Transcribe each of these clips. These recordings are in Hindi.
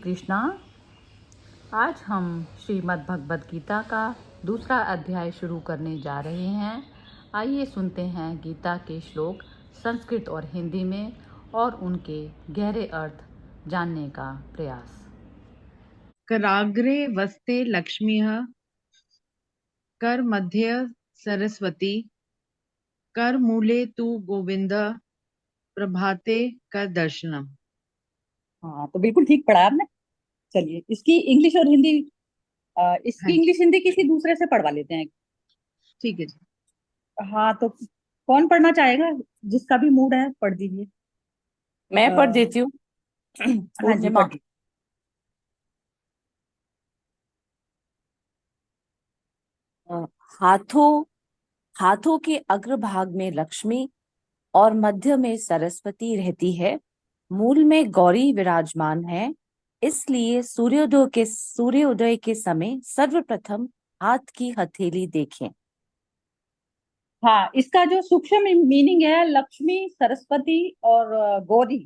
कृष्णा। आज हम श्रीमद् भगवद गीता का दूसरा अध्याय शुरू करने जा रहे हैं। आइए सुनते हैं गीता के श्लोक संस्कृत और हिंदी में और उनके गहरे अर्थ जानने का प्रयास। कराग्रे वस्ते लक्ष्मीः कर मध्ये सरस्वती कर मूले तु गोविंद प्रभाते कर दर्शनम। हाँ, तो बिल्कुल ठीक पढ़ा आपने। चलिए इसकी इंग्लिश और हिंदी हाँ इसकी जी, इंग्लिश हिंदी किसी दूसरे से पढ़वा लेते हैं। ठीक है जी। हाँ, तो कौन पढ़ना चाहेगा? जिसका भी मूड है पढ़ दीजिए। मैं पढ़ अ, देती हूँ। हाँ जी, पूर्णिमा। पढ़ दीजिए। अ, हाथों हाथों के अग्रभाग में लक्ष्मी और मध्य में सरस्वती रहती है। मूल में गौरी विराजमान है। इसलिए सूर्योदय के समय सर्वप्रथम हाथ की हथेली देखें। हाँ, इसका जो सूक्ष्म मीनिंग है, लक्ष्मी, सरस्वती और गौरी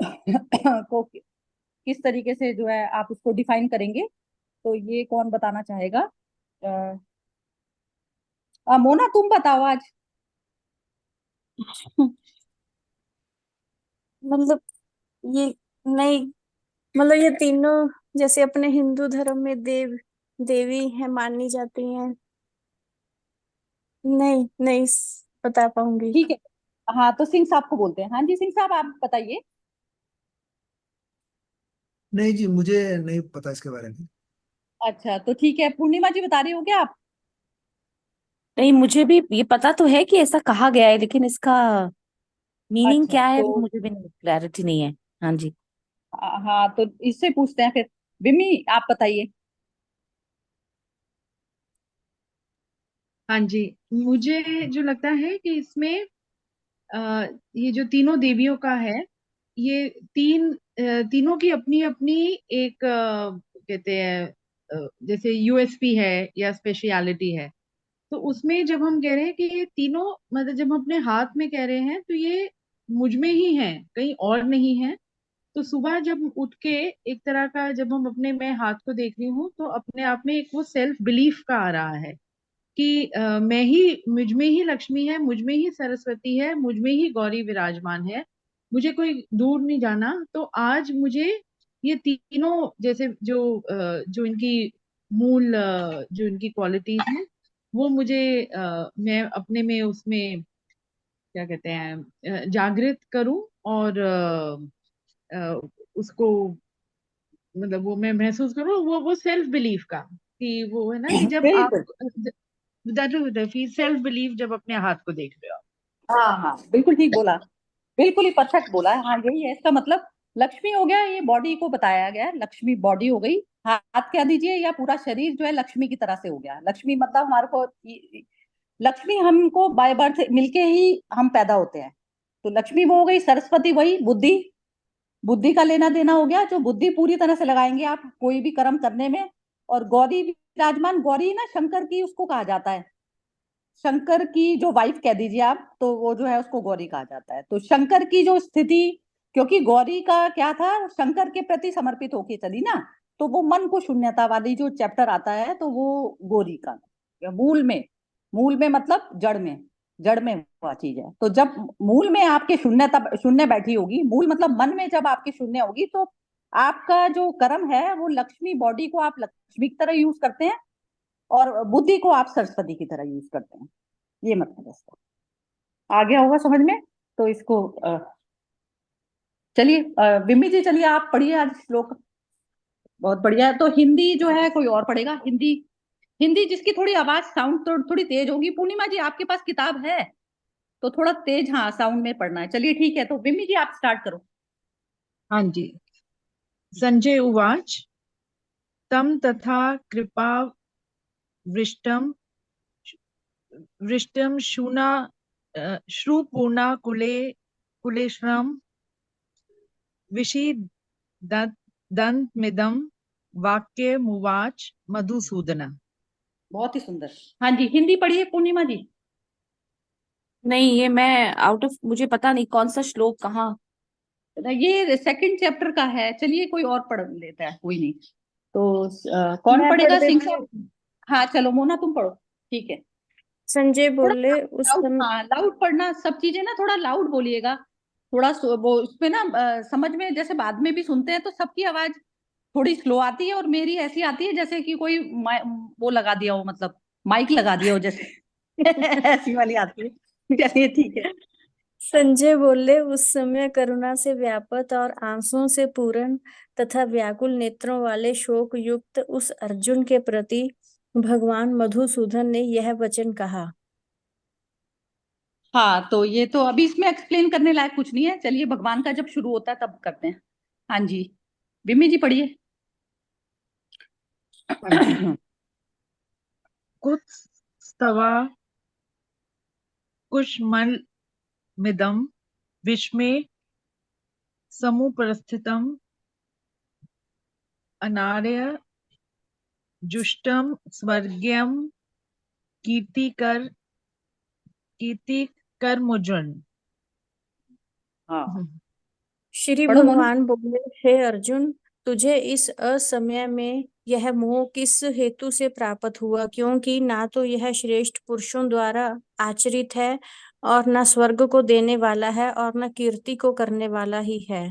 को किस तरीके से जो है आप उसको डिफाइन करेंगे, तो ये कौन बताना चाहेगा? मोना, तुम बताओ आज। मतलब ये नहीं, मतलब ये तीनों जैसे अपने हिंदू धर्म में देव देवी है मानी जाती हैं। नहीं नहीं बता पाऊंगी। ठीक है। हाँ, तो सिंह साहब को बोलते हैं। हाँ जी, सिंह साहब आप बताइए। नहीं जी, मुझे नहीं पता इसके बारे में। अच्छा, तो ठीक है, पूर्णिमा जी बता रही हो क्या आप? नहीं, मुझे भी ये पता तो है कि ऐसा कहा गया है, लेकिन इसका मीनिंग अच्छा, क्या है तो वो मुझे भी क्लैरिटी नहीं है। हाँ जी। हाँ, तो इससे पूछते हैं फिर। बिम्मी, आप बताइए। हाँ जी, मुझे जो लगता है कि इसमें ये जो तीनों देवियों का है, ये तीनों की अपनी अपनी एक कहते हैं जैसे यूएसपी है या स्पेशलिटी है। तो उसमें जब हम कह रहे हैं कि ये तीनों, मतलब जब हम अपने हाथ में कह रहे हैं तो ये मुझ में ही है, कहीं और नहीं है। तो सुबह जब उठ के एक तरह का जब हम अपने मैं हाथ को देख रही हूँ तो अपने आप में एक वो सेल्फ बिलीफ का आ रहा है कि मैं ही, मुझ में ही लक्ष्मी है, मुझ में ही सरस्वती है, मुझ में ही गौरी विराजमान है, मुझे कोई दूर नहीं जाना। तो आज मुझे ये तीनों जैसे जो इनकी मूल जो इनकी क्वालिटीज हैं, वो मुझे मैं अपने में उसमें क्या कहते हैं जागृत करूं और उसको, मतलब वो मैं महसूस करूं, वो सेल्फ बिलीफ का, कि वो है ना कि जब आप बिल्कुल। दैट सेल्फ बिलीफ जब अपने हाथ को देख रहे हो। हाँ हाँ, बिल्कुल ठीक बोला। बिल्कुल ही परफेक्ट बोला है। हाँ, यही है इसका मतलब। लक्ष्मी हो गया, ये बॉडी को बताया गया है, लक्ष्मी बॉडी हो गई। हाथ कह दीजिए, या पूरा शरीर जो है लक्ष्मी की तरह से हो गया। लक्ष्मी मतलब हमारे को लक्ष्मी हमको बाय बर्थ मिलके ही हम पैदा होते हैं। तो लक्ष्मी वो हो गई। सरस्वती वही बुद्धि, बुद्धि का लेना देना हो गया, जो बुद्धि पूरी तरह से लगाएंगे आप कोई भी कर्म करने में। और गौरी विराजमान, गौरी ना शंकर की उसको कहा जाता है। शंकर की जो वाइफ कह दीजिए आप, तो वो जो है उसको गौरी कहा जाता है। तो शंकर की जो स्थिति, क्योंकि गौरी का क्या था, शंकर के प्रति समर्पित होके चली ना, तो वो मन को शून्यता वाली जो चैप्टर आता है, तो वो गौरी का मूल में मतलब जड़ में हुआ चीज है। तो जब मूल में आपके शून्यता, शून्य बैठी होगी, मूल मतलब मन में जब आपके शून्य होगी, तो आपका जो कर्म है वो लक्ष्मी, बॉडी को आप लक्ष्मी की तरह यूज करते हैं और बुद्धि को आप सरस्वती की तरह यूज करते हैं। ये मतलब है इसका। आ गया होगा समझ में। तो इसको चलिए, बिम्मी जी चलिए आप पढ़िए आज श्लोक। बहुत बढ़िया है। तो हिंदी जो है कोई और पढ़ेगा? हिंदी, हिंदी जिसकी थोड़ी आवाज साउंड तो थोड़ी तेज होगी। पूर्णिमा जी आपके पास किताब है तो थोड़ा तेज, हाँ, साउंड में पढ़ना है। चलिए ठीक है, तो बिम्मी जी आप स्टार्ट करो। हाँ जी। संजय उवाच तम तथा कृपा वृष्टम वृष्टम शूना श्रुपूर्णा कुलेश्रम विषीदन्तमिदं वाक्यमुवाच मधुसूदन। बहुत ही सुंदर। हाँ जी, हिंदी पढ़िए पूर्णिमा जी। नहीं, ये मैं आउट ऑफ, मुझे पता नहीं कौन सा श्लोक कहाँ ये सेकंड चैप्टर का है, चलिए कोई और पढ़ लेता है, कोई नहीं। तो कौन मैं पढ़ पढ़ेगा, सिंह देती साहब? हूँ। हाँ चलो मोना तुम पढ़ो, ठीक है। संजय थोड़ा बोले उस लाउड, समय। हाँ लाउड पढ़ना, सब चीजें ना थोड़ा लाउड बोलिएगा। थोड़ा वो उसमें ना समझ में, जैसे बाद में भी सुनते हैं तो सबकी आवाज थोड़ी स्लो आती है और मेरी ऐसी आती है जैसे कि कोई वो लगा दिया हो, मतलब माइक लगा दिया हो जैसे ऐसी वाली आती है। चलिए ठीक है। संजय बोले उस समय करुणा से व्याप्त और आंसुओं से पूर्ण तथा व्याकुल नेत्रों वाले शोक युक्त उस अर्जुन के प्रति भगवान मधुसूदन ने यह वचन कहा। हाँ तो ये तो अभी इसमें एक्सप्लेन करने लायक कुछ नहीं है, चलिए भगवान का जब शुरू होता है तब करते हैं। हाँ जी, बिम्मी जी पढ़िए। हाँ जी। कुत्स्थवा कुशमलमिदं विस्मे समुपस्थितम् अनार्य जुष्टं स्वर्ग्यं कीर्तिकर कीर्तिकरमुजुन्। हाँ श्री पढ़ो मोना। भगवान बोले हे अर्जुन, तुझे इस असमय में यह मोह किस हेतु से प्राप्त हुआ, क्योंकि ना तो यह श्रेष्ठ पुरुषों द्वारा आचरित है और न स्वर्ग को देने वाला है और न कीर्ति को करने वाला ही है।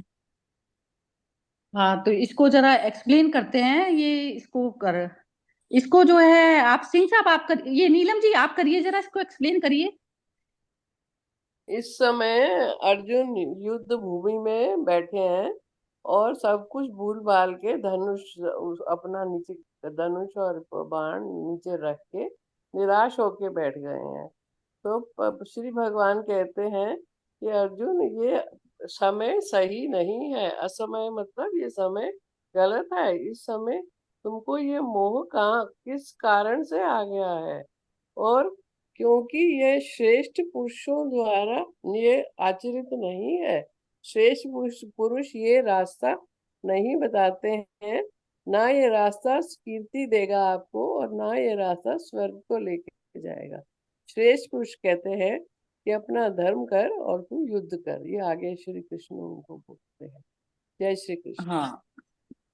हाँ तो इसको जरा एक्सप्लेन करते हैं, ये इसको कर, इसको जो है आप सिंह साहब आप कर, ये नीलम जी आप करिए, जरा इसको एक्सप्लेन करिए। इस समय अर्जुन युद्ध भूमि में बैठे हैं और सब कुछ भूल भाल के धनुष अपना नीचे, धनुष और बाण नीचे रख के निराश होके बैठ गए हैं। तो श्री भगवान कहते हैं कि अर्जुन ये समय सही नहीं है, असमय मतलब ये समय गलत है। इस समय तुमको ये मोह कहाँ किस कारण से आ गया है, और क्योंकि ये श्रेष्ठ पुरुषों द्वारा ये आचरित नहीं है। श्रेष्ठ पुरुष ये रास्ता नहीं बताते हैं, ना ये रास्ता कीर्ति देगा आपको और ना ये रास्ता स्वर्ग को लेके जाएगा। श्रेष्ठ पुरुष कहते हैं कि अपना धर्म कर और तू युद्ध कर, ये आगे श्री कृष्ण उनको बोलते हैं। जय श्री कृष्ण। हाँ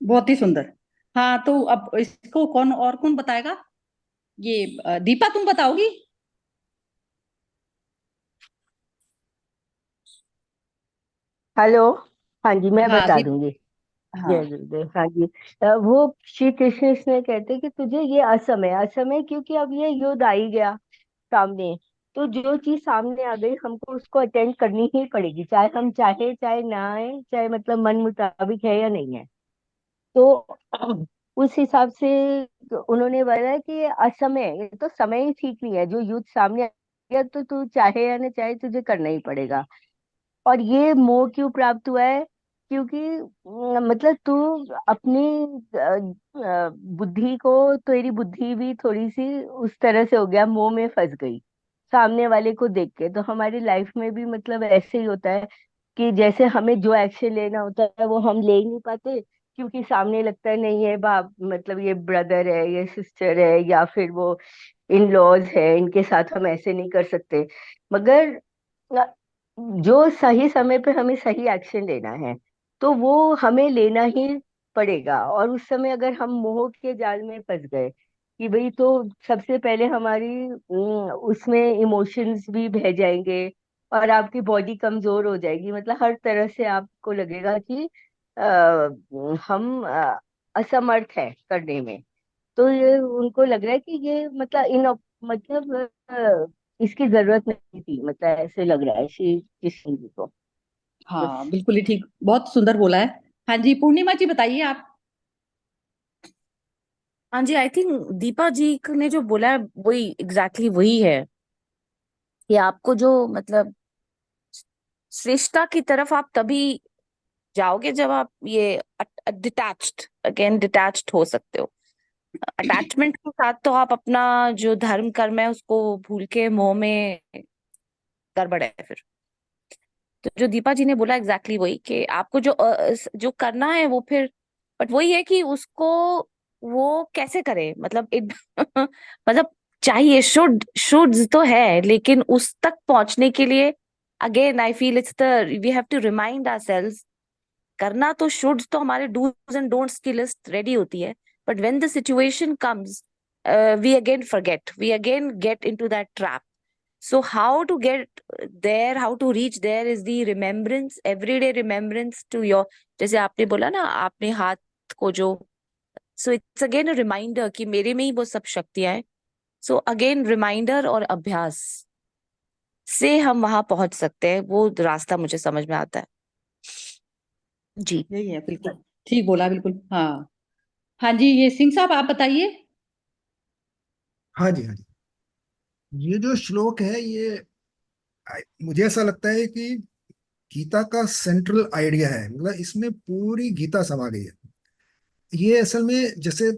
बहुत ही सुंदर। हाँ तो अब इसको कौन और कौन बताएगा, ये दीपा तुम बताओगी? हेलो। हाँ जी, मैं हाँ बता दीप, दूंगी। हाँ जय गुरुदेव। हाँ जी। वो श्री कृष्ण इसमें कहते कि तुझे ये असमय असमय, क्योंकि अब ये युद्ध आ ही गया सामने। तो जो चीज सामने आ गई हमको उसको अटेंड करनी ही पड़ेगी, चाहे हम चाहे चाहे ना आए, चाहे मतलब मन मुताबिक है या नहीं है। तो उस हिसाब से उन्होंने बोला कि ये असमय, ये तो समय ही ठीक नहीं है, जो युद्ध सामने आ गया तो तू चाहे या ना चाहे तुझे करना ही पड़ेगा। और ये मोह क्यों प्राप्त हुआ है? क्योंकि मतलब तू अपनी बुद्धि को, तेरी बुद्धि भी थोड़ी सी उस तरह से हो गया, मोह में फंस गई सामने वाले को देख के। तो हमारी लाइफ में भी मतलब ऐसे ही होता है कि जैसे हमें जो एक्शन लेना होता है वो हम ले ही नहीं पाते, क्योंकि सामने लगता है नहीं, ये बाप मतलब ये ब्रदर है, ये सिस्टर है, या फिर वो इन लॉज है, इनके साथ हम ऐसे नहीं कर सकते। मगर जो सही समय पे हमें सही एक्शन लेना है तो वो हमें लेना ही पड़ेगा। और उस समय अगर हम मोह के जाल में फंस गए कि भाई, तो सबसे पहले हमारी उसमें इमोशंस भी बह जाएंगे और आपकी बॉडी कमजोर हो जाएगी, मतलब हर तरह से आपको लगेगा कि हम असमर्थ है करने में। तो ये उनको लग रहा है कि ये मतलब मतलब इसकी जरूरत नहीं थी, मतलब ऐसे लग रहा है श्री कृष्ण जी को। हाँ बस। बिल्कुल ही ठीक, बहुत सुंदर बोला है। हाँ जी पूर्णिमा जी बताइए आप। हाँ जी, आई थिंक दीपा जी ने जो बोला है वही एग्जैक्टली वही है कि आपको जो मतलब श्रेष्ठता की तरफ आप तभी जाओगे जब आप ये डिटैच्ड, अगेन डिटैच्ड हो सकते हो। अटैचमेंट के साथ तो आप अपना जो धर्म कर्म है उसको भूल के मोह में गड़बड़ है फिर। तो जो दीपा जी ने बोला एग्जैक्टली वही कि आपको जो जो करना है वो फिर, बट वही है कि उसको वो कैसे करे, मतलब मतलब चाहिए, शुड तो है, लेकिन उस तक पहुंचने के लिए again I feel it's the we have to remind ourselves करना तो शुड तो हमारे डूज एंड डोंट्स की लिस्ट रेडी होती है, but when the situation comes we again forget, we again get into that trap. So how to get there, how to reach there is the remembrance, everyday remembrance to your, जैसे आपने बोला ना आपने हाथ को जो, so it's again a reminder कि मेरे में ही वो सब शक्तियां हैं. So again reminder और अभ्यास से हम वहां पहुंच सकते हैं, वो रास्ता मुझे समझ में आता है. जी. यही है, बिल्कुल ठीक बोला, बिल्कुल. हाँ हाँ जी, ये सिंह साहब आप बताइए. हाँ जी, हाँ जी. ये जो श्लोक है ये मुझे ऐसा लगता है कि गीता का सेंट्रल आइडिया है, मतलब इसमें पूरी गीता समा गई है. ये असल में जैसे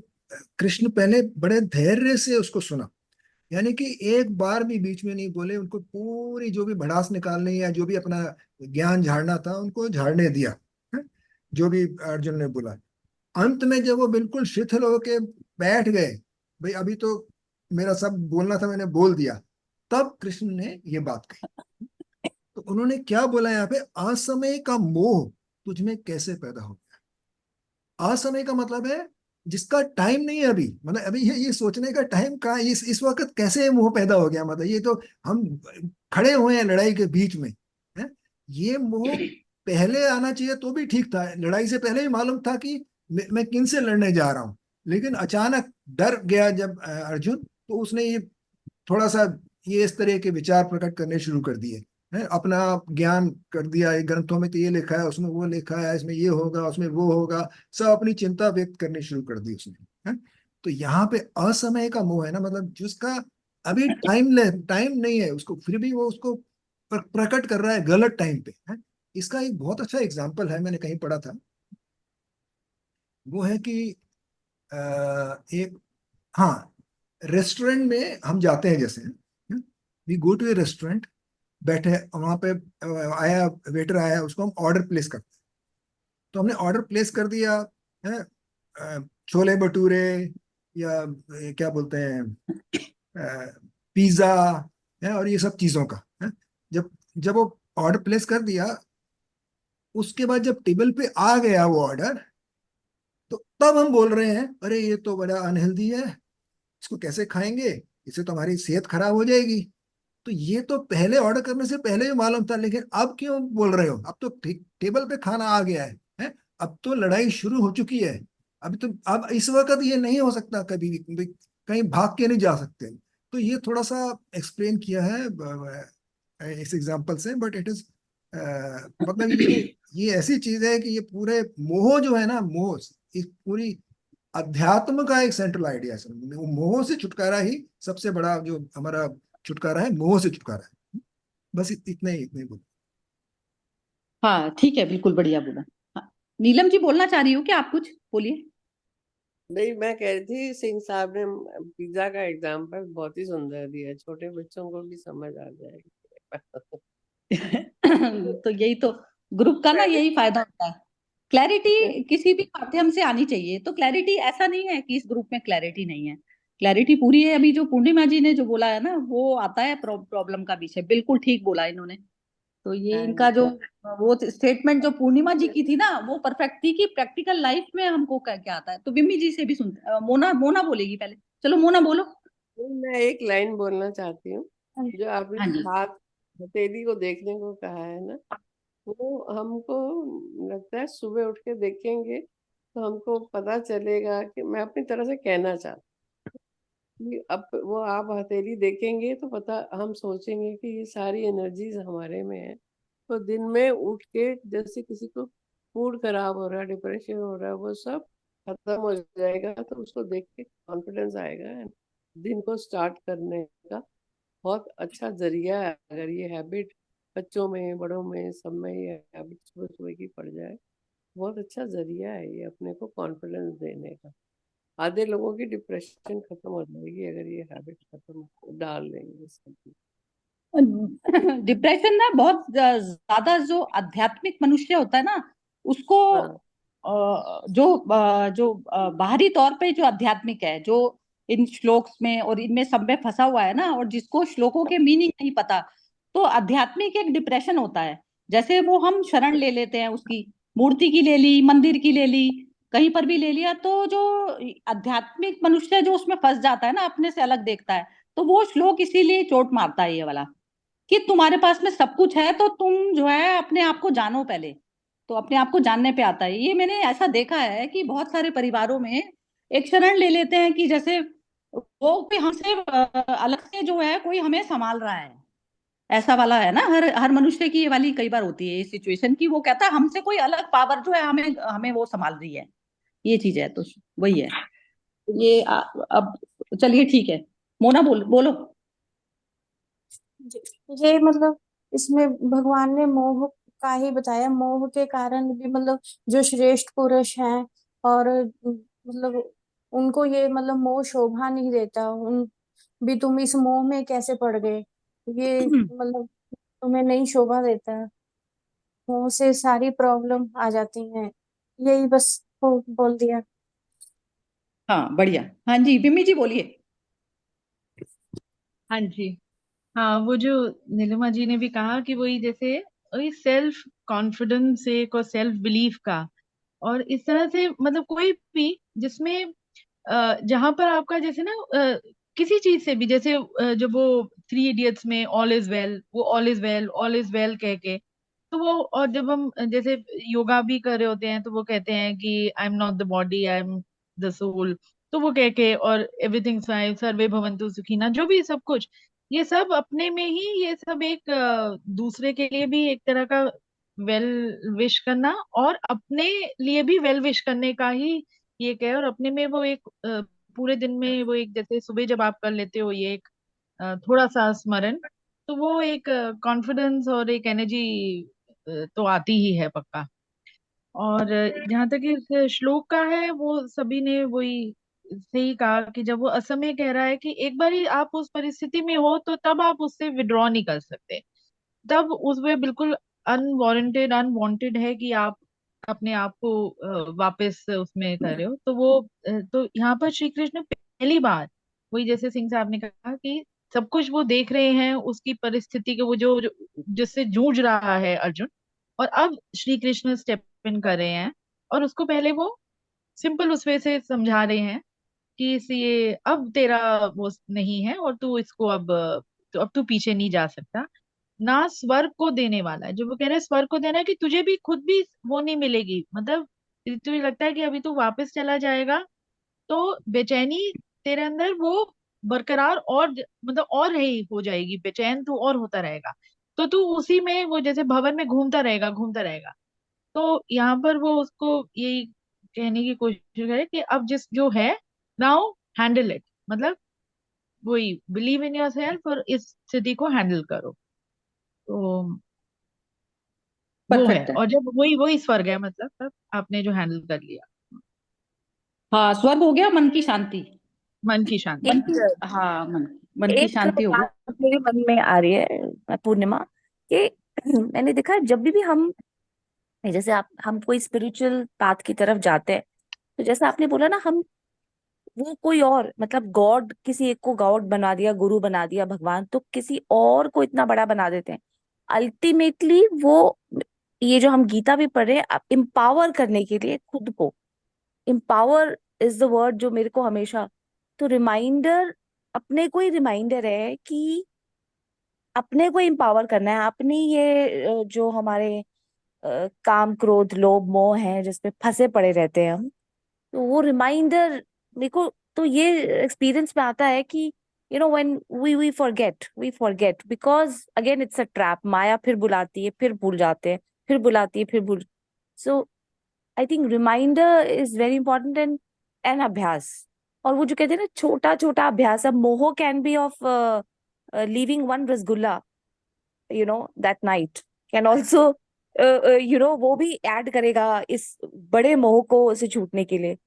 कृष्ण पहले बड़े धैर्य से उसको सुना, यानी कि एक बार भी बीच में नहीं बोले, उनको पूरी जो भी भड़ास निकालनी या जो भी अपना ज्ञान झाड़ना था उनको झाड़ने दिया, है? जो भी अर्जुन ने बोला. अंत में जब वो बिल्कुल शिथिल होके बैठ गए, भाई अभी तो मेरा सब बोलना था मैंने बोल दिया, तब कृष्ण ने ये बात कही. तो उन्होंने क्या बोला यहाँ पे, असमय का मोह तुझ में कैसे पैदा हो गया. असमय का मतलब है जिसका टाइम नहीं है अभी, मतलब अभी ये सोचने का टाइम कहाँ है, इस वक्त कैसे मोह पैदा हो गया, मतलब ये तो हम खड़े हुए हैं लड़ाई के बीच में, है? ये मोह पहले आना चाहिए तो भी ठीक था, लड़ाई से पहले ही मालूम था कि मैं किन से लड़ने जा रहा हूँ. लेकिन अचानक डर गया जब अर्जुन, तो उसने ये थोड़ा सा ये इस तरह के विचार प्रकट करने शुरू कर दिए, है? अपना ज्ञान कर दिया, ये ग्रंथों में तो ये लिखा है, उसमें वो लिखा है, इसमें ये होगा, उसमें वो होगा, सब अपनी चिंता व्यक्त करनी शुरू कर दी उसने, है? तो यहाँ पे असमय का मोह है ना, मतलब जिसका अभी टाइम नहीं है उसको, फिर भी वो उसको प्रकट कर रहा है गलत टाइम पे, है? इसका एक बहुत अच्छा एग्जाम्पल है, मैंने कहीं पढ़ा था. वो है कि एक, हाँ, रेस्टोरेंट में हम जाते हैं जैसे, we go to a restaurant, बैठे वहां पे, आया वेटर आया, उसको हम ऑर्डर प्लेस करते हैं. तो हमने ऑर्डर प्लेस कर दिया है, छोले भटूरे या क्या बोलते हैं पिज्जा, है, और ये सब चीजों का, है? जब जब वो ऑर्डर प्लेस कर दिया, उसके बाद जब टेबल पे आ गया वो ऑर्डर, तो तब हम बोल रहे हैं अरे ये तो बड़ा अनहेल्दी है, इसको कैसे खाएंगे, इससे तो हमारी सेहत खराब हो जाएगी. तो ये तो पहले ऑर्डर करने से पहले ही मालूम था, लेकिन अब क्यों बोल रहे हो, अब तो टेबल पे खाना आ गया है? अब तो लड़ाई शुरू हो चुकी है. अभी तो अब इस वक्त ये नहीं हो सकता, कभी भी कहीं भाग के नहीं जा सकते. तो ये थोड़ा सा एक्सप्लेन किया है इस एग्जांपल से, बट इट इज मतलब ये ऐसी चीज है कि ये पूरे मोह जो है ना, मोह, इस पूरी अध्यात्म का एक सेंट्रल आइडिया है. मोह से छुटकारा ही सबसे बड़ा जो हमारा छुटकारा है, मोह से छुटकारा है. बस इतने ही बोल. हाँ ठीक है, बिल्कुल बढ़िया बोला. हाँ, नीलम जी बोलना चाह रही हो क्या आप, कुछ बोलिए. नहीं, मैं कह रही थी सिंह साहब ने पिज्जा का एग्जाम्पल बहुत ही सुंदर दिया, छोटे बच्चों को भी समझ आ जाएगी. तो यही तो ग्रुप का ना यही फायदा होता है, क्लैरिटी किसी भी माध्यम से आनी चाहिए. तो क्लैरिटी, ऐसा नहीं है कि इस ग्रुप में क्लैरिटी नहीं है, क्लैरिटी पूरी है. अभी जो पूर्णिमा जी ने जो बोला है ना, वो आता है प्रॉब्लम का विषय, बिल्कुल ठीक बोला इन्होंने. तो ये इनका जो वो स्टेटमेंट जो पूर्णिमा जी की थी ना, वो परफेक्ट थी कि प्रैक्टिकल लाइफ में हमको क्या क्या आता है. तो बिम्मी जी से भी सुनते, मोना मोना बोलेगी पहले. चलो मोना बोलो. मैं एक लाइन बोलना चाहती हूँ. जो आपने हाँ जी. हाथ हथेली को देखने को कहा है ना, वो हमको लगता है सुबह उठ के देखेंगे तो हमको पता चलेगा कि मैं अपनी तरह से कहना चाहती हूँ कि अब वो आप हथेली देखेंगे तो पता, हम सोचेंगे कि ये सारी एनर्जीज हमारे में है. तो दिन में उठ के जैसे किसी को मूड खराब हो रहा है, डिप्रेशन हो रहा है, वो सब खत्म हो जाएगा. तो उसको देख के कॉन्फिडेंस आएगा दिन को स्टार्ट करने का. बहुत अच्छा जरिया है अगर ये हैबिट बच्चों में, बड़ों में, सब में ये हैबिट सुबह सुबह की पड़ जाए. बहुत अच्छा जरिया है ये अपने को कॉन्फिडेंस देने का. आधे लोगों की डिप्रेशन खत्म हो जाएगी अगर ये हैबिट खत्म डाल लेंगे इसकी. डिप्रेशन ना बहुत ज्यादा जो आध्यात्मिक मनुष्य होता है ना, उसको हाँ, जो बाहरी तौर पे जो आध्यात्मिक है, जो इन श्लोक्स में और इनमें सब में फंसा हुआ है ना, और जिसको श्लोकों के मीनिंग नहीं पता, तो आध्यात्मिक एक डिप्रेशन होता है. जैसे वो हम शरण ले लेते हैं उसकी, मूर्ति की ले ली, मंदिर की ले ली, कहीं पर भी ले लिया, तो जो आध्यात्मिक मनुष्य है जो उसमें फंस जाता है ना, अपने से अलग देखता है, तो वो श्लोक इसीलिए चोट मारता है ये वाला, कि तुम्हारे पास में सब कुछ है तो तुम जो है अपने आप को जानो पहले। तो अपने आप को जानने पे आता है। ये मैंने ऐसा देखा है कि बहुत सारे परिवारों में एक शरण ले लेते हैं कि जैसे वो कोई हमसे अलग से जो है कोई हमें संभाल रहा है, ऐसा वाला है ना। हर हर मनुष्य की ये वाली कई बार होती है ये सिचुएशन, की वो कहता है हमसे कोई अलग पावर जो है हमें हमें वो संभाल रही है। ये चीज है, तो वही है ये। अब चलिए ठीक है, मोना बोलो। ये मतलब इसमें भगवान ने मोह का ही बताया। मोह के कारण भी मतलब जो श्रेष्ठ पुरुष हैं और मतलब उनको ये मतलब मोह शोभा नहीं देता। उन भी तुम इस मोह में कैसे पड़ गए, ये मतलब तुम्हें नहीं शोभा देता है। मोह से सारी प्रॉब्लम आ जाती हैं। यही बस बोल दिया। हाँ बढ़िया। हाँ जी, बिम्मी जी बोलिए। हाँ जी। हाँ, वो जो नीलिमा जी ने भी कहा कि वही जैसे वही सेल्फ कॉन्फिडेंस एक और सेल्फ बिलीफ का, और इस तरह से मतलब कोई भी जिसमें जहां पर आपका जैसे ना किसी चीज से भी जैसे जब वो थ्री इडियट्स में ऑल इज वेल, वो ऑल इज वेल कह के, तो वो, और जब हम जैसे योगा भी कर रहे होते हैं तो वो कहते हैं कि I am not the body, I am the soul, तो वो कह के, और एवरीथिंग फाइन, सर्वे भवन्तु सुखिनः, जो भी सब कुछ, ये सब अपने में ही, ये सब एक दूसरे के लिए भी एक तरह का वेल विश करना, और अपने लिए भी वेल विश करने का ही ये क्या है। और अपने में वो एक पूरे दिन में वो एक, जैसे सुबह जब आप कर लेते हो ये एक थोड़ा सा स्मरण, तो वो एक कॉन्फिडेंस और एक एनर्जी तो आती ही है पक्का। और जहाँ तक इस श्लोक का है, वो सभी ने वही सही कहा कि जब वो असमय कह रहा है कि एक बार ही आप उस परिस्थिति में हो तो तब आप उससे विड्रॉ नहीं कर सकते, तब उसमें बिल्कुल अनवारंटेड अनवांटेड है कि आप अपने आप को वापस उसमें कर रहे हो। तो वो तो यहाँ पर श्री कृष्ण पहली बार, वही जैसे सिंह साहब ने कहा कि सब कुछ वो देख रहे हैं, उसकी परिस्थिति के वो जिससे जूझ रहा है अर्जुन, और अब श्री कृष्ण स्टेप इन कर रहे हैं, और उसको पहले वो सिंपल उस वे से समझा रहे हैं कि ये अब तेरा वो नहीं है, और तू इसको अब, तो अब तू पीछे नहीं जा सकता ना। स्वर्ग को देने वाला है, जो वो कह रहे हैं स्वर्ग को देना है, कि तुझे भी खुद भी वो नहीं मिलेगी, मतलब तुझे लगता है कि अभी तू वापस चला जाएगा तो बेचैनी तेरे अंदर वो बरकरार, और मतलब और रही हो जाएगी, बेचैन तू और होता रहेगा, तो तू उसी में वो जैसे भवन में घूमता रहेगा घूमता रहेगा। तो यहाँ पर वो उसको यही कहने की कोशिश करे कि अब जिस जो है, नाउ हैंडल इट, मतलब वही बिलीव इन योर सेल्फ, और इस स्थिति को हैंडल करो। तो वो है, परफेक्ट है। और जब वही वही स्वर्ग है, मतलब तब आपने जो हैंडल कर लिया, हाँ, स्वर्ग हो गया, मन की शांति। मन की शांति। मन की, हाँ, मन की एक शांति हो गई। बात मेरे मन में आ रही है पूर्णिमा, कि मैंने देखा है जब भी हम, जैसे आप हम कोई स्पिरिचुअल पाथ की तरफ जाते हैं, तो जैसे आपने बोला ना, हम वो कोई और मतलब गॉड, किसी एक को गॉड बना दिया, गुरु बना दिया, भगवान, तो किसी और को इतना बड़ा बना देते हैं। अल्टीमेटली वो, ये जो हम गीता भी पढ़ रहे हैं, एम्पावर करने के लिए खुद को, एम्पावर इज द वर्ड जो मेरे को हमेशा, तो रिमाइंडर, अपने को ही रिमाइंडर है कि अपने को एम्पावर करना है। अपनी ये जो हमारे काम क्रोध लोभ मोह है जिसपे फंसे पड़े रहते हैं हम, तो वो रिमाइंडर मेरे को तो ये एक्सपीरियंस में आता है कि when we forget because again it's a trap. माया फिर बुलाती है, फिर भूल जाते हैं, फिर बुलाती है, फिर भूल। So I think reminder is very important, and अभ्यास। और वो जो कहते हैं ना, छोटा छोटा अभ्यास, अब मोह can be of leaving one rasgulla that night, can also वो भी ऐड करेगा इस बड़े मोह को से छूटने के लिए,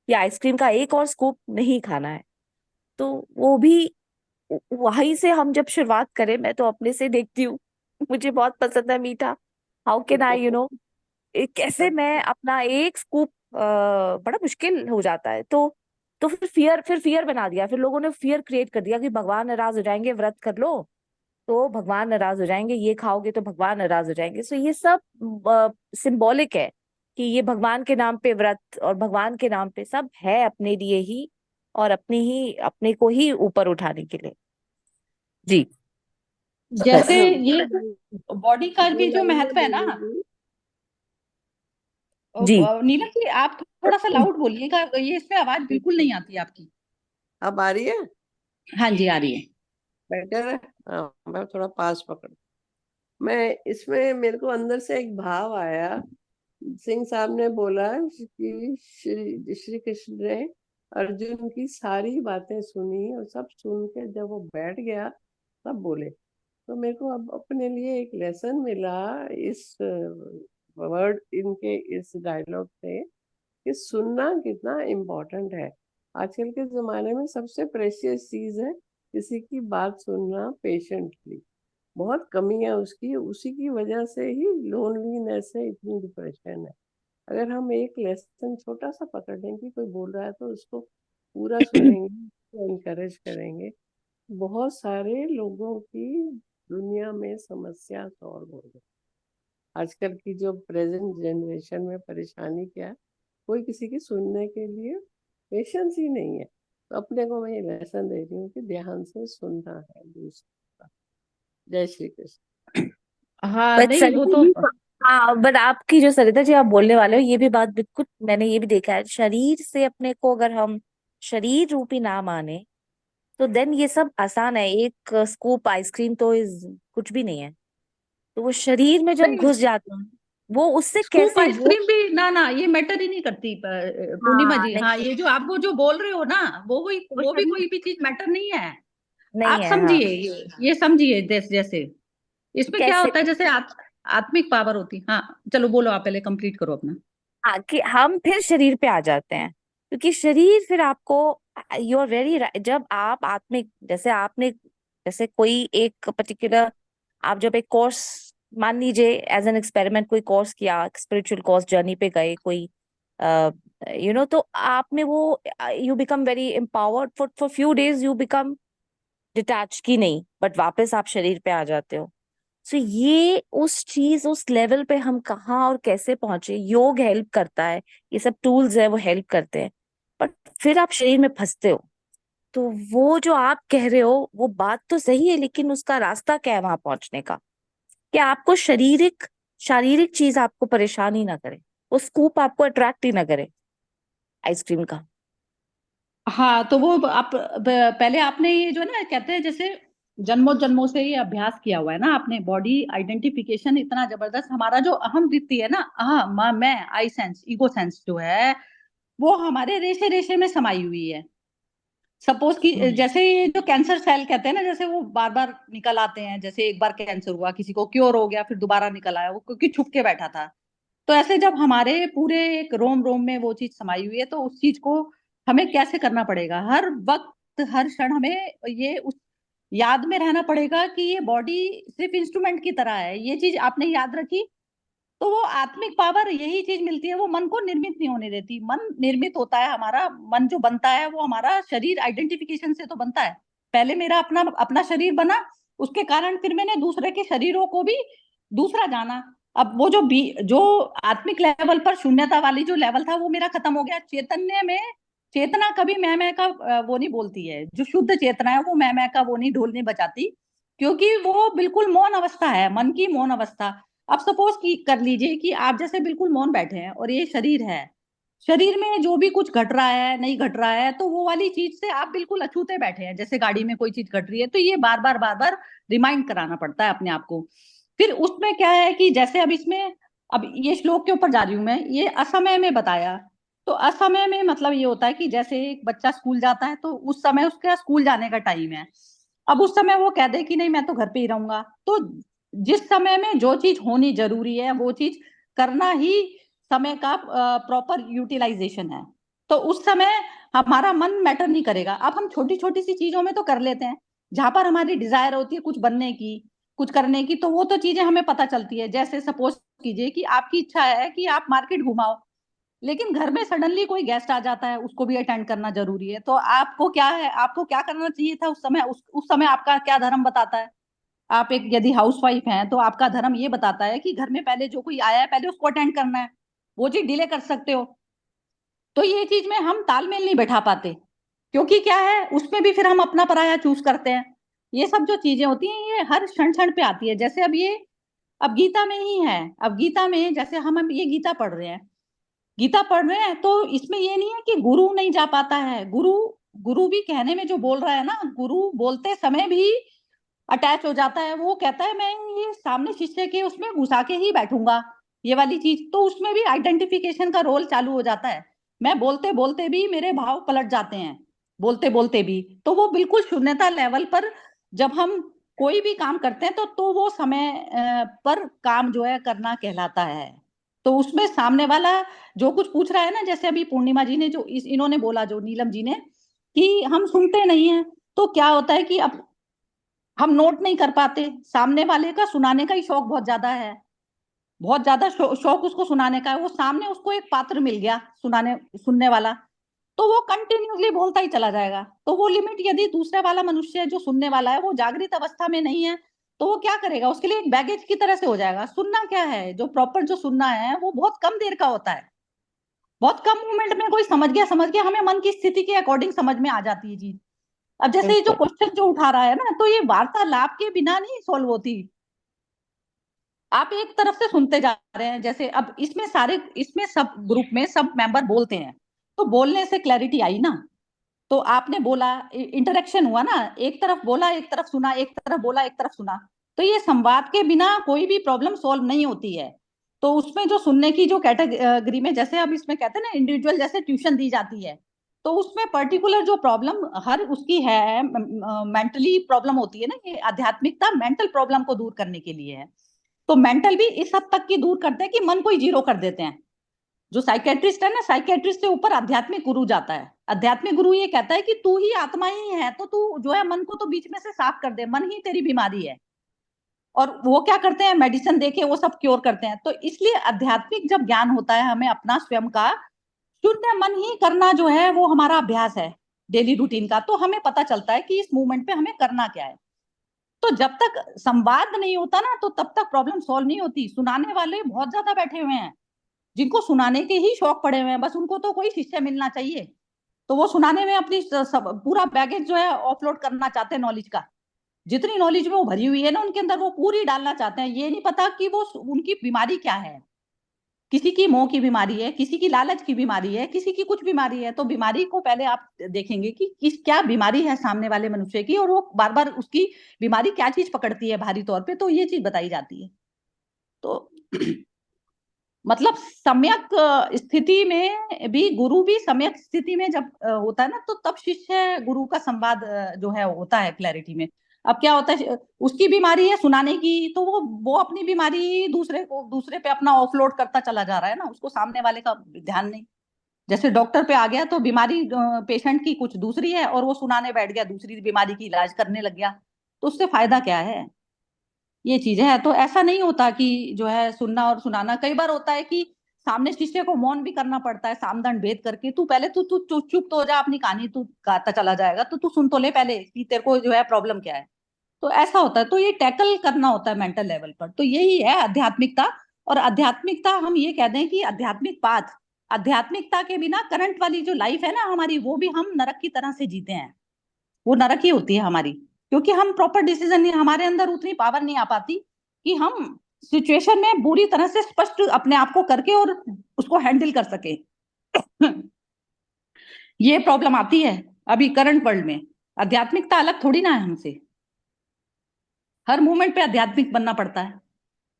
या आइसक्रीम का एक और स्कूप नहीं खाना है। तो वो भी वहीं से हम जब शुरुआत करें, मैं तो अपने से देखती हूँ, मुझे बहुत पसंद है मीठा। हाउ कैन आई कैसे मैं अपना एक स्कूप, बड़ा मुश्किल हो जाता है। तो फिर फियर बना दिया, फिर लोगों ने फियर क्रिएट कर दिया कि भगवान नाराज हो जाएंगे, व्रत कर लो तो भगवान नाराज हो जाएंगे, ये खाओगे तो भगवान नाराज हो जाएंगे। सो ये सब सिंबॉलिक है कि ये भगवान के नाम पे व्रत और भगवान के नाम पे सब है अपने लिए ही, और अपने को ही ऊपर उठाने के लिए। जी। जैसे बस। ये बॉडी का दो भी जो लाइन में महत्व है ना, बोलूंगी। जी। नीलम जी आप थोड़ा सा लाउड बोलिएगा, ये इसमें आवाज बिल्कुल नहीं आती आपकी। अब आ रही है? हाँ जी आ रही है। बेटर है। हाँ, मैं थोड़ा पास पकड़। मैं इसमें मेरे को अंदर से एक भाव आया। सिंह साहब ने बोला कि श्री श्री कृष्ण ने अर्जुन की सारी बातें सुनी और सब सुन के जब वो बैठ गया तब बोले। तो मेरे को अब अपने लिए एक लेसन मिला इस वर्ड, इनके इस डायलॉग से, कि सुनना कितना इम्पोर्टेंट है। आजकल के जमाने में सबसे प्रेशियस चीज है किसी की बात सुनना पेशेंटली। बहुत कमी है उसकी, उसी की वजह से ही लोनलीनेस है, इतनी डिप्रेशन है। अगर हम एक लेसन छोटा सा पकड़ लें कि कोई बोल रहा है तो उसको पूरा सुनेंगे, इनकरेज करेंगे, बहुत सारे लोगों की दुनिया में समस्या सॉल्व हो जाए। आजकल की जो प्रेजेंट जनरेशन में परेशानी क्या है, कोई किसी की सुनने के लिए पेशेंस ही नहीं है। तो अपने को मैं ये लेसन दे रही हूँ कि ध्यान से सुनना है दूसरा। जय श्री कृष्ण। हाँ बट नहीं वो सरिता तो जी, हाँ बट आपकी जो सरिता जी आप बोलने वाले हो, ये भी बात बिल्कुल मैंने ये भी देखा है, शरीर से अपने को अगर हम शरीर रूपी ना माने तो देन ये सब आसान है। एक स्कूप आइसक्रीम तो इज कुछ भी नहीं है। तो वो शरीर में जब नहीं, घुस जाते हैं, वो उससे स्कूप कैसे वो। आइसक्रीम भी ना ना ये मैटर ही नहीं करती पूर्णिमा हाँ जी। हाँ नहीं, ये जो आपको जो बोल रहे हो ना, वो वो भी शरीर कोई भी चीज मैटर नहीं है। नहीं आप है। हाँ समझिए ये समझिए जैसे इसमें क्या कैसे। होता है, जैसे आत्मिक पावर होती। हाँ चलो बोलो, आप पहले कंप्लीट करो अपना। हाँ कि हम फिर शरीर पे आ जाते हैं, क्योंकि शरीर फिर आपको, यू आर वेरी, जब आप आत्मिक, जैसे आपने, जैसे कोई एक पर्टिकुलर, आप जब एक कोर्स, मान लीजिए एज एन एक्सपेरिमेंट कोई कोर्स किया, स्पिरिचुअल कोर्स जर्नी पे गए कोई, तो आप में वो, you become very empowered for few days, you become detach की नहीं, बट वापस आप शरीर पे आ जाते हो। सो ये उस चीज, उस लेवल पे हम कहाँ और कैसे पहुंचे, योग हेल्प करता है, ये सब टूल्स है वो हेल्प करते हैं। बट फिर आप शरीर में फंसते हो। तो वो जो आप कह रहे हो वो बात तो सही है, लेकिन उसका रास्ता क्या है वहां पहुंचने का, कि आपको शारीरिक शारीरिक चीज आपको परेशान ही ना करे, वो स्कूप आपको अट्रैक्ट ही ना करे आइसक्रीम का। हाँ तो वो आप पहले आपने ये जो ना कहते हैं, जैसे जन्मों जन्मों से ये अभ्यास किया हुआ है ना आपने, बॉडी आइडेंटिफिकेशन इतना जबरदस्त, हमारा जो अहम वृत्ति है ना, मैं, आई सेंस, ईगो सेंस जो है, वो हमारे रेशे रेशे में समाई हुई है। सपोज कि जैसे ये जो कैंसर सेल कहते हैं ना, जैसे वो बार बार निकल आते हैं, जैसे एक बार कैंसर हुआ किसी को, क्योर हो गया, फिर दोबारा निकल आया, वो क्योंकि छुप के बैठा था। तो ऐसे जब हमारे पूरे एक रोम रोम में वो चीज समाई हुई है, तो उस चीज को हमें कैसे करना पड़ेगा, हर वक्त हर क्षण हमें ये उस याद में रहना पड़ेगा कि ये बॉडी सिर्फ इंस्ट्रूमेंट की तरह है। ये चीज आपने याद रखी, तो वो आत्मिक पावर यही चीज मिलती है, वो मन को निर्मित नहीं होने देती। मन निर्मित होता है, हमारा मन जो बनता है वो हमारा शरीर आइडेंटिफिकेशन से तो बनता है। पहले मेरा अपना अपना शरीर बना, उसके कारण फिर मैंने दूसरे के शरीरों को भी दूसरा जाना। अब वो जो आत्मिक लेवल पर शून्यता वाली जो लेवल था वो मेरा खत्म हो गया। चैतन्य में चेतना कभी मैं का वो नहीं बोलती है। जो शुद्ध चेतना है वो मैं का वो नहीं, ढोल नहीं बजाती, क्योंकि वो बिल्कुल मौन अवस्था है, मन की मौन अवस्था। अब सपोज की कर लीजिए कि आप जैसे बिल्कुल मौन बैठे हैं और ये शरीर है, शरीर में जो भी कुछ घट रहा है नहीं घट रहा है, तो वो वाली चीज से आप बिल्कुल अछूते बैठे हैं। जैसे गाड़ी में कोई चीज घट रही है तो ये बार बार रिमाइंड कराना पड़ता है अपने आप को। फिर उसमें क्या है कि जैसे अब इसमें, अब ये श्लोक के ऊपर जा रही हूं मैं, ये असमय में बताया। तो असमय में मतलब ये होता है कि जैसे एक बच्चा स्कूल जाता है तो उस समय उसका स्कूल जाने का टाइम है। अब उस समय वो कह दे कि नहीं मैं तो घर पे ही रहूंगा, तो जिस समय में जो चीज होनी जरूरी है वो चीज करना ही समय का प्रॉपर यूटिलाइजेशन है। तो उस समय हमारा मन मैटर नहीं करेगा। अब हम छोटी छोटी सी चीजों में तो कर लेते हैं, जहां पर हमारी डिजायर होती है कुछ बनने की, कुछ करने की, तो वो तो चीजें हमें पता चलती है। जैसे सपोज कीजिए कि आपकी इच्छा है कि आप मार्केट घुमाओ, लेकिन घर में सडनली कोई गेस्ट आ जाता है, उसको भी अटेंड करना जरूरी है। तो आपको क्या है, आपको क्या करना चाहिए था उस समय? उस समय आपका क्या धर्म बताता है? आप एक यदि हाउस वाइफ हैं तो आपका धर्म ये बताता है कि घर में पहले जो कोई आया है पहले उसको अटेंड करना है। वो चीज डिले कर सकते हो। तो ये चीज में हम तालमेल नहीं बैठा पाते, क्योंकि क्या है उसमें भी फिर हम अपना पराया चूज करते हैं। ये सब जो चीजें होती हैं ये हर क्षण क्षण पे आती है। जैसे अब गीता में ही है। अब गीता में जैसे हम ये गीता पढ़ रहे हैं, गीता पढ़ रहे हैं, तो इसमें ये नहीं है कि गुरु नहीं जा पाता है। गुरु भी कहने में जो बोल रहा है ना, गुरु बोलते समय भी अटैच हो जाता है। वो कहता है मैं ये सामने शिष्य के उसमें घुसा के ही बैठूंगा, ये वाली चीज। तो उसमें भी आइडेंटिफिकेशन का रोल चालू हो जाता है। मैं बोलते बोलते भी मेरे भाव पलट जाते हैं, बोलते बोलते भी। तो वो बिल्कुल शून्यता लेवल पर जब हम कोई भी काम करते हैं तो वो समय पर काम जो है करना कहलाता है। तो उसमें सामने वाला जो कुछ पूछ रहा है ना, जैसे अभी पूर्णिमा जी ने जो इन्होंने बोला, जो नीलम जी ने, कि हम सुनते नहीं है, तो क्या होता है कि अब हम नोट नहीं कर पाते। सामने वाले का सुनाने का ही शौक बहुत ज्यादा है, बहुत ज्यादा शौक उसको सुनाने का है। वो सामने उसको एक पात्र मिल गया सुनने वाला, तो वो कंटिन्यूसली बोलता ही चला जाएगा। तो वो लिमिट, यदि दूसरा वाला मनुष्य जो सुनने वाला है वो जागृत अवस्था में नहीं है, तो वो क्या करेगा, उसके लिए एक बैगेज की तरह से हो जाएगा। सुनना क्या है, जो प्रॉपर जो सुनना है वो बहुत कम देर का होता है, बहुत कम मोमेंट में कोई समझ गया, हमें मन की स्थिति के अकॉर्डिंग समझ में आ जाती है चीज। अब जैसे ये जो क्वेश्चन जो उठा रहा है ना, तो ये वार्तालाप के बिना नहीं सॉल्व होती। आप एक तरफ से सुनते जा रहे हैं, जैसे अब इसमें सब ग्रुप में सब मेंबर बोलते हैं, तो बोलने से क्लैरिटी आई ना। तो आपने बोला, इंटरेक्शन हुआ ना, एक तरफ बोला एक तरफ सुना, एक तरफ बोला एक तरफ सुना। तो ये संवाद के बिना कोई भी प्रॉब्लम सॉल्व नहीं होती है। तो उसमें जो सुनने की जो कैटेगरी में, जैसे अब इसमें कहते हैं ना इंडिविजुअल जैसे ट्यूशन दी जाती है, तो उसमें पर्टिकुलर जो प्रॉब्लम हर उसकी है, मेंटली प्रॉब्लम होती है ना, ये आध्यात्मिकता मेंटल प्रॉब्लम को दूर करने के लिए है। तो मेंटल भी इस हद तक की दूर करते हैं कि मन को ही जीरो कर देते हैं। जो साइकेट्रिस्ट है ना, साइकेट्रिस्ट से ऊपर आध्यात्मिक गुरु जाता है। आध्यात्मिक गुरु ये कहता है कि तू ही आत्मा ही है, तो तू जो है मन को तो बीच में से साफ कर दे, मन ही तेरी बीमारी है। और वो क्या करते हैं, मेडिसिन देके वो सब क्योर करते हैं। तो इसलिए आध्यात्मिक जब ज्ञान होता है, हमें अपना स्वयं का शुद्ध मन ही करना जो है वो हमारा अभ्यास है डेली रूटीन का, तो हमें पता चलता है कि इस मूवमेंट पे हमें करना क्या है। तो जब तक संवाद नहीं होता ना, तो तब तक प्रॉब्लम सॉल्व नहीं होती। सुनाने वाले बहुत ज्यादा बैठे हुए हैं, जिनको सुनाने के ही शौक पड़े हुए हैं, बस उनको तो कोई शिष्य मिलना चाहिए। तो वो सुनाने में अपनी पूरा बैगेज जो है ऑफलोड करना चाहते हैं, नॉलेज का जितनी नॉलेज में वो भरी हुई है ना उनके अंदर, वो पूरी डालना चाहते हैं। ये नहीं पता कि वो उनकी बीमारी क्या है। किसी की मोह की बीमारी है, किसी की लालच की बीमारी है, किसी की कुछ बीमारी है। तो बीमारी को पहले आप देखेंगे कि क्या बीमारी है सामने वाले मनुष्य की, और वो बार बार उसकी बीमारी क्या चीज पकड़ती है भारी तौर पे, तो ये चीज बताई जाती है। तो मतलब सम्यक स्थिति में भी, गुरु भी सम्यक स्थिति में जब होता है ना, तो तब शिष्य गुरु का संवाद जो है होता है क्लैरिटी में। अब क्या होता है, उसकी बीमारी है सुनाने की, तो वो अपनी बीमारी दूसरे पे अपना ऑफलोड करता चला जा रहा है ना, उसको सामने वाले का ध्यान नहीं। जैसे डॉक्टर पे आ गया तो बीमारी पेशेंट की कुछ दूसरी है, और वो सुनाने बैठ गया, दूसरी बीमारी की इलाज करने लग गया, तो उससे फायदा क्या है। ये चीज है। तो ऐसा नहीं होता कि जो है सुनना और सुनाना, कई बार होता है कि सामने शिष्य को मौन भी करना पड़ता है, सामदंड भेद करके, तू पहले तू तू चुप तो हो जा, अपनी कहानी तू गाता चला जाएगा, तो तू सुन तो ले पहले कि तेरे को जो है प्रॉब्लम क्या है। तो ऐसा होता है। तो ये टैकल करना होता है मेंटल लेवल पर। तो यही है आध्यात्मिकता। और आध्यात्मिकता हम ये कह दें कि आध्यात्मिक पाथ, आध्यात्मिकता के बिना करंट वाली जो लाइफ है ना हमारी, वो भी हम नरक की तरह से जीते हैं। वो नरक ही होती है हमारी, क्योंकि हम प्रॉपर डिसीजन नहीं, हमारे अंदर उतनी पावर नहीं आ पाती कि हम सिचुएशन में बुरी तरह से स्पष्ट अपने आप को करके और उसको हैंडल कर सके। ये प्रॉब्लम आती है अभी करंट वर्ल्ड में। आध्यात्मिकता अलग थोड़ी ना है हमसे, हर मूवमेंट पे आध्यात्मिक बनना पड़ता है।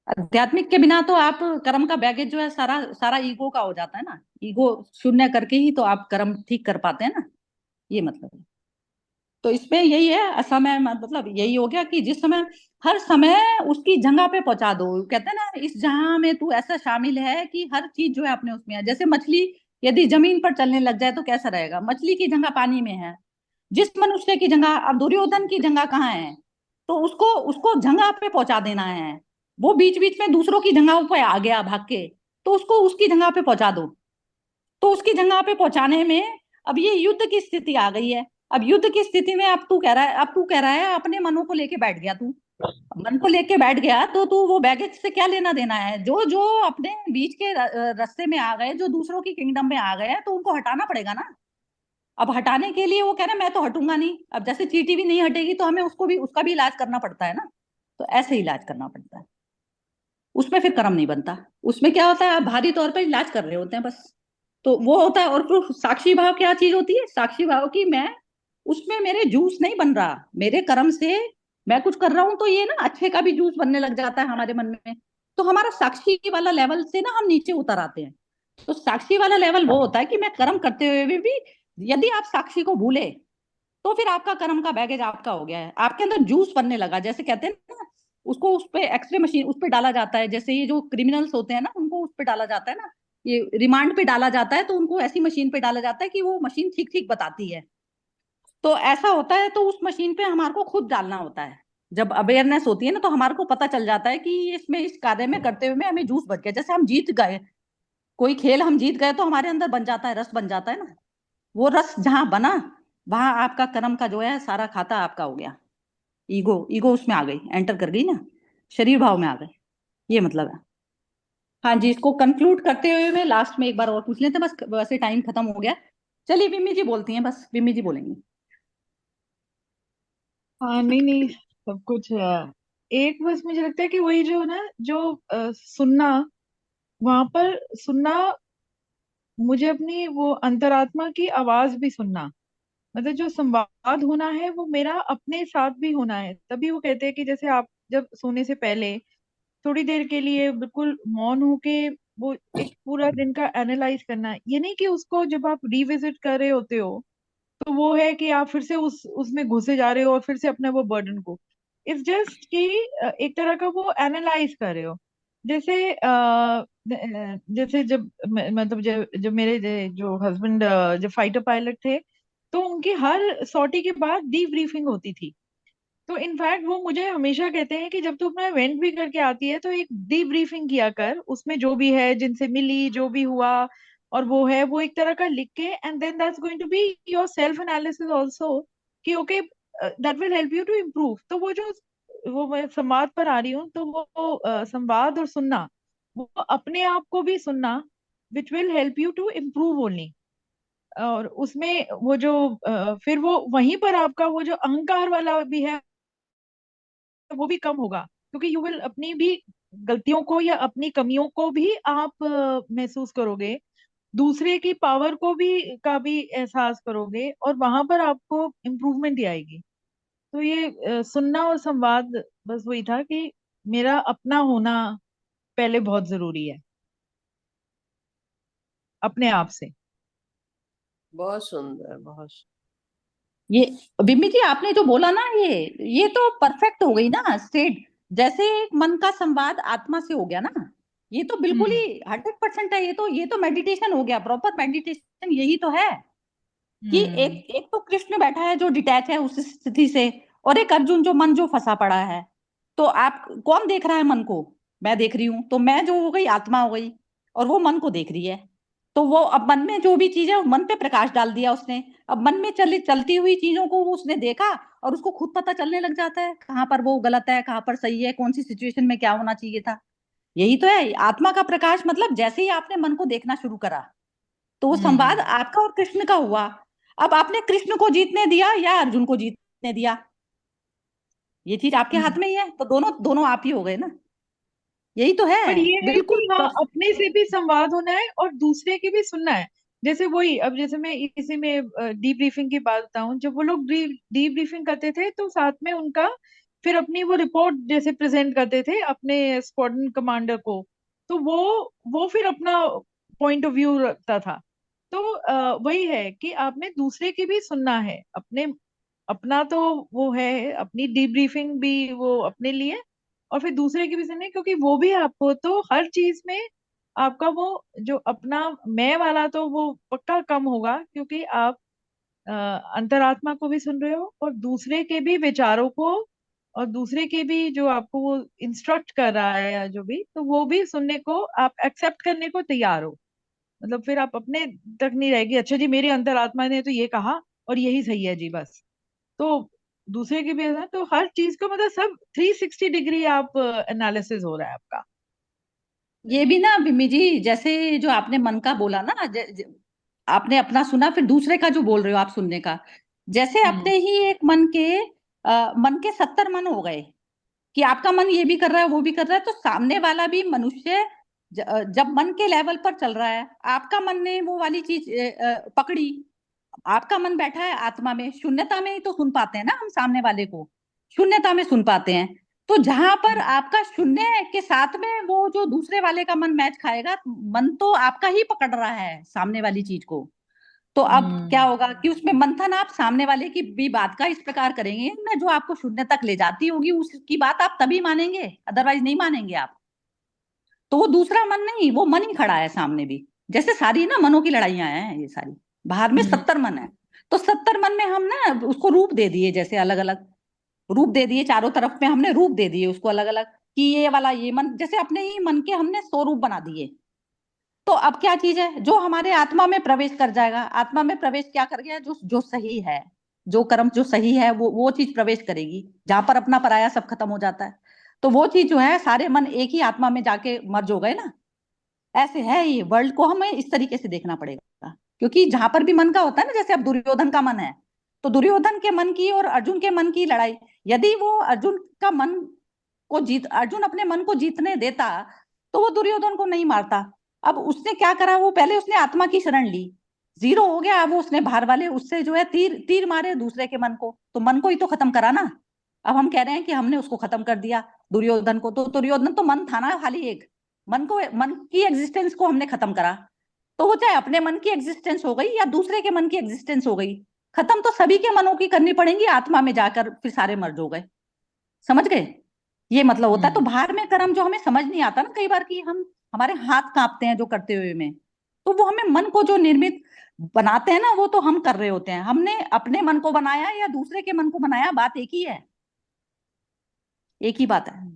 आध्यात्मिक के बिना तो आप कर्म का बैगेज जो है सारा सारा ईगो का हो जाता है ना, ईगो शून्य करके ही तो आप कर्म ठीक कर पाते हैं ना, ये मतलब है। तो इसमें यही है, असमय मतलब यही हो गया कि जिस समय, हर समय उसकी जगह पे पहुंचा दो। कहते हैं ना, इस जहां में तू ऐसा शामिल है कि हर चीज जो है अपने उसमें है। जैसे मछली यदि जमीन पर चलने लग जाए तो कैसा रहेगा, मछली की जगह पानी में है। जिस मनुष्य की जगह, अब दुर्योधन की जगह कहाँ है, तो उसको उसको जगह पे पहुंचा देना है। वो बीच बीच में दूसरों की जगह पे आ गया भाग के, तो उसको उसकी जगह पे पहुंचा दो। तो उसकी जगह पे पहुंचाने में अब ये युद्ध की स्थिति आ गई है। अब युद्ध की स्थिति में अब तू कह रहा है अपने मनों को लेके बैठ गया तू, मन को लेके बैठ गया तो तू वो बैगेज से क्या लेना देना है? जो जो अपने बीच के रास्ते में आ गए, जो दूसरों की किंगडम में आ गए हैं, तो उनको हटाना पड़ेगा ना। अब हटाने के लिए वो कह रहे मैं तो हटूंगा नहीं। अब जैसे चींटी भी नहीं हटेगी तो हमें उसको भी, उसका भी इलाज करना पड़ता है ना। तो ऐसे ही इलाज करना पड़ता है। उसमें फिर कर्म नहीं बनता। उसमें क्या होता है, आप भारी तौर पर इलाज कर रहे होते हैं बस। तो वो होता है। और फिर साक्षी भाव क्या चीज होती है? साक्षी भाव की मैं उसमें मेरे जूस नहीं बन रहा, मेरे कर्म से मैं कुछ कर रहा हूं तो ये ना अच्छे का भी जूस बनने लग जाता है हमारे मन में। तो हमारा साक्षी वाला लेवल से ना हम नीचे उतर आते हैं। तो साक्षी वाला लेवल वो होता है कि मैं कर्म करते हुए भी यदि आप साक्षी को भूले तो फिर आपका कर्म का बैगेज आपका हो गया है, आपके अंदर जूस बनने लगा। जैसे कहते हैं ना, उसको उस पे एक्सरे मशीन उस पे डाला जाता है। जैसे ये जो क्रिमिनल्स होते हैं ना, उनको उस पे डाला जाता है ना, ये रिमांड पे डाला जाता है, तो उनको ऐसी मशीन पे डाला जाता है कि वो मशीन ठीक ठीक बताती है। तो ऐसा होता है। तो उस मशीन पे हमारे को खुद डालना होता है। जब अवेयरनेस होती है ना, तो हमारे को पता चल जाता है कि इसमें इस कार्य में करते हुए में हमें जूस बच गया। जैसे हम जीत गए, कोई खेल हम जीत गए तो हमारे अंदर बन जाता है, रस बन जाता है ना। वो रस जहां बना, वहां आपका कर्म का जो है सारा खाता आपका हो गया। ईगो ईगो उसमें आ गई, एंटर कर गई ना, शरीर भाव में आ गए। ये मतलब है। हाँ जी, इसको कंक्लूड करते हुए मैं लास्ट में एक बार और पूछ लेते हैं, बस वैसे टाइम खत्म हो गया। चलिए विम्मी जी बोलती हैं, बस विम्मी जी बोलेंगी। हाँ, नहीं नहीं, सब कुछ एक बस मुझे लगता है कि वही जो ना, जो सुनना, वहां पर सुनना, मुझे अपनी वो अंतरात्मा की आवाज भी सुनना, मतलब जो संवाद होना है वो मेरा अपने साथ भी होना है। तभी वो कहते हैं कि जैसे आप जब सोने से पहले थोड़ी देर के लिए बिल्कुल मौन होके वो एक पूरा दिन का एनालाइज करना, ये नहीं कि उसको जब आप रिविजिट कर रहे होते हो तो वो है कि आप फिर से उसमें घुसे जा रहे हो और फिर से अपने वो बर्डन को, इट्स जस्ट कि एक तरह का वो एनालाइज कर रहे हो। जैसे जैसे जब मतलब जब मेरे जो हस्बैंड जब फाइटर पायलट थे, तो उनकी हर सॉर्टी के बाद डीब्रीफिंग होती थी। तो इनफैक्ट वो मुझे हमेशा कहते हैं कि जब तू अपना इवेंट भी करके आती है तो एक डीब्रीफिंग किया कर, उसमें जो भी है, जिनसे मिली, जो भी हुआ, और वो है वो एक तरह का लिख के, and then that's going to be your self analysis also, कि okay that will help you to improve. तो वो जो वो मैं संवाद पर आ रही हूँ, तो वो संवाद और सुनना, वो अपने आप को भी सुनना, which will help you to improve only. और उसमें वो जो फिर वो वहीं पर आपका वो जो अहंकार वाला भी है वो भी कम होगा, क्योंकि यू विल अपनी भी गलतियों को या अपनी कमियों को भी आप महसूस करोगे, दूसरे की पावर को भी का भी एहसास करोगे, और वहां पर आपको इम्प्रूवमेंट ही आएगी। तो ये सुनना और संवाद, बस वही था कि मेरा अपना होना पहले बहुत जरूरी है, अपने आप से। बहुत सुंदर, ये बिम्मी जी आपने जो बोला ना, ये तो परफेक्ट हो गई ना स्टेट। जैसे एक मन का संवाद आत्मा से हो गया ना, ये तो बिल्कुल हम्म। ही 100% है। ये तो मेडिटेशन हो गया, प्रॉपर मेडिटेशन यही तो है। कि हम्म। एक एक तो कृष्ण बैठा है जो डिटैच है उस स्थिति से, और एक अर्जुन जो मन जो फंसा पड़ा है। तो आप कौन देख रहा है मन को? मैं देख रही हूं, तो मैं जो हो गई आत्मा हो गई, और वो मन को देख रही है। तो वो अब मन में जो भी चीज है मन पे प्रकाश डाल दिया उसने। अब मन में चलती हुई चीजों को वो उसने देखा, और उसको खुद पता चलने लग जाता है कहाँ पर वो गलत है, कहाँ पर सही है, कौन सी सिचुएशन में क्या होना चाहिए था। यही तो है आत्मा का प्रकाश। मतलब जैसे ही आपने मन को देखना शुरू करा, तो वो संवाद हम्म। आपका और कृष्ण का हुआ। अब आपने कृष्ण को जीतने दिया या अर्जुन को जीतने दिया, ये चीज आपके हाथ हम्म। में ही है। तो दोनों दोनों आप ही हो गए ना। यही तो है। पर ये है बिल्कुल कि हाँ, अपने से भी संवाद होना है और दूसरे की भी सुनना है। जैसे वही, अब जैसे मैं इसी में डीब्रीफिंग की बात बताऊं, जब वो लोग डीब्रीफिंग करते थे तो साथ में उनका फिर अपनी वो रिपोर्ट जैसे प्रेजेंट करते थे अपने स्क्वाड्रन कमांडर को, तो वो फिर अपना पॉइंट ऑफ व्यू रखता था। तो वही है कि आपने दूसरे की भी सुनना है, अपने अपना तो वो है, अपनी डीब्रीफिंग भी वो अपने लिए, और फिर दूसरे की भी सुनिए, क्योंकि वो भी आपको तो हर चीज में आपका वो जो अपना मैं वाला तो वो पक्का कम होगा, क्योंकि आप अ, अंतरात्मा को भी सुन रहे हो और दूसरे के भी विचारों को, और दूसरे के भी जो आपको वो इंस्ट्रक्ट कर रहा है या जो भी, तो वो भी सुनने को आप एक्सेप्ट करने को तैयार हो। मतलब फिर आप अपने तक नहीं रहेगी, अच्छा जी मेरी अंतरात्मा ने तो ये कहा और यही सही है जी बस। तो दूसरे के भी है, तो हर चीज को मतलब सब 360 डिग्री आप एनालिसिस हो रहा है आपका। ये भी ना बिम्मी जी, जैसे जो आपने मन का बोला ना, आपने अपना सुना, फिर दूसरे का जो बोल रहे हो आप सुनने का, जैसे अपने ही एक मन के 70 मन हो गए कि आपका मन ये भी कर रहा है वो भी कर रहा है, तो सामने वाला भी मनुष्य जब मन के लेवल पर चल रहा है, आपका मन ने वो वाली चीज पकड़ी, आपका मन बैठा है आत्मा में, शून्यता में ही तो सुन पाते हैं ना हम सामने वाले को, शून्यता में सुन पाते हैं। तो जहां पर आपका शून्य के साथ में वो जो दूसरे वाले का मन मैच खाएगा, मन तो आपका ही पकड़ रहा है सामने वाली चीज को, तो अब क्या होगा कि उसमें मंथन आप सामने वाले की भी बात का इस प्रकार करेंगे ना, जो आपको शून्य तक ले जाती होगी उसकी बात आप तभी मानेंगे, अदरवाइज नहीं मानेंगे आप। तो वो दूसरा मन नहीं, वो मन ही खड़ा है सामने भी। जैसे सारी ना मनों की लड़ाइयां हैं ये सारी, बाहर में 70 मन है, तो 70 मन में हम ना उसको रूप दे दिए, जैसे अलग अलग रूप दे दिए, चारों तरफ में हमने रूप दे दिए उसको अलग अलग, कि ये वाला ये मन, जैसे अपने ही मन के हमने 100 रूप बना दिए। तो अब क्या चीज है जो हमारे आत्मा में प्रवेश कर जाएगा, आत्मा में प्रवेश क्या कर गया, जो जो सही है, जो कर्म जो सही है वो चीज प्रवेश करेगी, जहां पर अपना पराया सब खत्म हो जाता है। तो वो चीज जो है, सारे मन एक ही आत्मा में जाके मर्ज हो गए ना। ऐसे है ये वर्ल्ड को हमें इस तरीके से देखना पड़ेगा, क्योंकि जहां पर भी मन का होता है ना, जैसे अब दुर्योधन का मन है, तो दुर्योधन के मन की और अर्जुन के मन की लड़ाई, यदि वो अर्जुन का मन को अर्जुन अपने मन को जीतने देता, तो वो दुर्योधन को नहीं मारता। अब उसने क्या करा, वो पहले उसने आत्मा की शरण ली, जीरो हो गया, अब उसने बाहर वाले उससे जो है तीर तीर मारे दूसरे के मन को, तो मन को ही तो खत्म करा ना। अब हम कह रहे हैं कि हमने उसको खत्म कर दिया दुर्योधन को, तो दुर्योधन तो मन था ना खाली एक, मन की एग्जिस्टेंस को हमने खत्म करा। तो वो चाहे अपने मन की एग्जिस्टेंस हो गई या दूसरे के मन की एग्जिस्टेंस हो गई, खत्म तो सभी के मनों की करनी पड़ेंगी, आत्मा में जाकर फिर सारे मर्ज हो गए। समझ गए? ये मतलब होता है। तो बाहर में कर्म जो हमें समझ नहीं आता ना कई बार, कि हम हमारे हाथ कांपते हैं जो करते हुए में, तो वो हमें मन को जो निर्मित बनाते हैं ना, वो तो हम कर रहे होते हैं, हमने अपने मन को बनाया या दूसरे के मन को बनाया, बात एक ही है, एक ही बात है।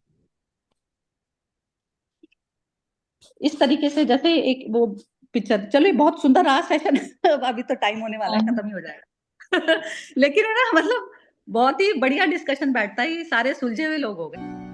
इस तरीके से जैसे एक वो पिक्चर, चलो ये बहुत सुंदर रहा सेशन अभी तो टाइम होने वाला है, खत्म ही हो जाएगा लेकिन है ना, मतलब बहुत ही बढ़िया डिस्कशन बैठता है, ये सारे सुलझे हुए लोग हो गए।